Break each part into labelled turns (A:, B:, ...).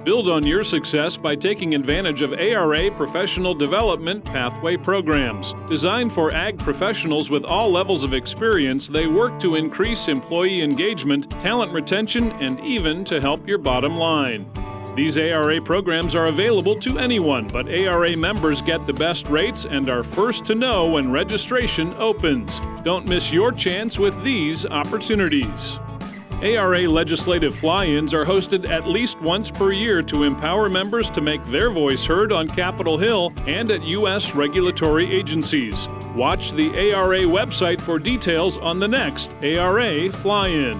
A: Build on your success by taking advantage of ARA Professional Development Pathway programs. Designed for ag professionals with all levels of experience, they work to increase employee engagement, talent retention, and even to help your bottom line. These ARA programs are available to anyone, but ARA members get the best rates and are first to know when registration opens. Don't miss your chance with these opportunities. ARA legislative fly-ins are hosted at least once per year to empower members to make their voice heard on Capitol Hill and at U.S. regulatory agencies. Watch the ARA website for details on the next ARA fly-in.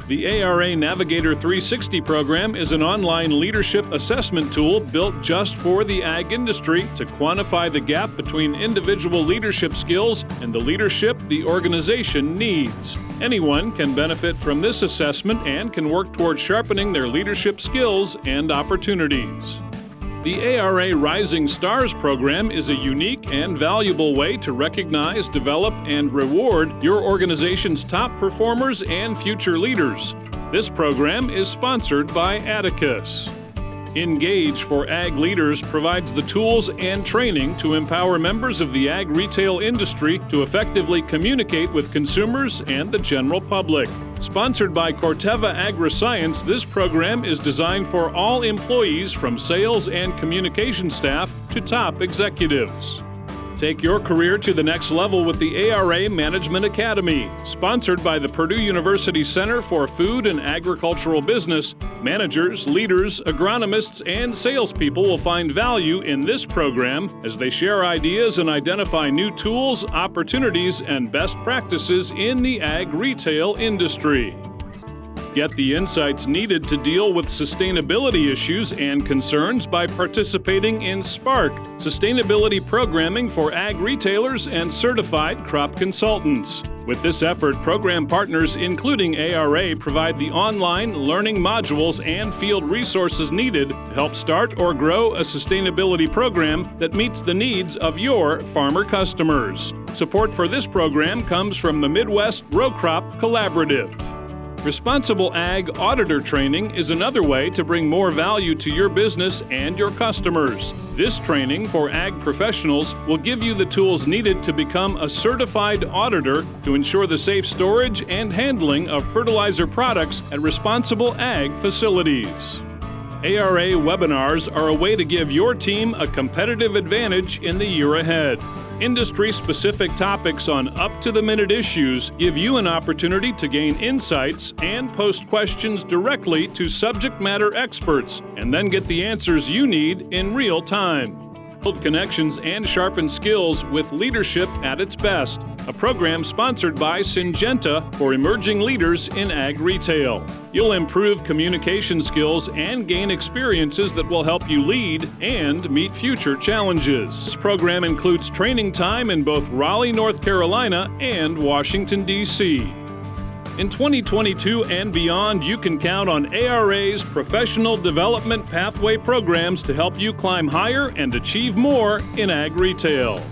A: The ARA Navigator 360 program is an online leadership assessment tool built just for the ag industry to quantify the gap between individual leadership skills and the leadership the organization needs. Anyone can benefit from this assessment and can work toward sharpening their leadership skills and opportunities. The ARA Rising Stars program is a unique and valuable way to recognize, develop, and reward your organization's top performers and future leaders. This program is sponsored by Atticus. Engage for Ag Leaders provides the tools and training to empower members of the ag retail industry to effectively communicate with consumers and the general public. Sponsored by Corteva Agriscience, this program is designed for all employees from sales and communication staff to top executives. Take your career to the next level with the ARA Management Academy. Sponsored by the Purdue University Center for Food and Agricultural Business, managers, leaders, agronomists, and salespeople will find value in this program as they share ideas and identify new tools, opportunities, and best practices in the ag retail industry. Get the insights needed to deal with sustainability issues and concerns by participating in SPARK, Sustainability Programming for Ag Retailers and Certified Crop Consultants. With this effort, program partners, including ARA, provide the online learning modules and field resources needed to help start or grow a sustainability program that meets the needs of your farmer customers. Support for this program comes from the Midwest Row Crop Collaborative. Responsible Ag Auditor Training is another way to bring more value to your business and your customers. This training for ag professionals will give you the tools needed to become a certified auditor to ensure the safe storage and handling of fertilizer products at responsible ag facilities. ARA webinars are a way to give your team a competitive advantage in the year ahead. Industry-specific topics on up-to-the-minute issues give you an opportunity to gain insights and post questions directly to subject matter experts, and then get the answers you need in real time. Build connections and sharpen skills with leadership at its best, a program sponsored by Syngenta for emerging leaders in ag retail. You'll improve communication skills and gain experiences that will help you lead and meet future challenges. This program includes training time in both Raleigh, North Carolina and Washington, D.C. In 2022 and beyond, you can count on ARA's Professional Development Pathway programs to help you climb higher and achieve more in ag retail.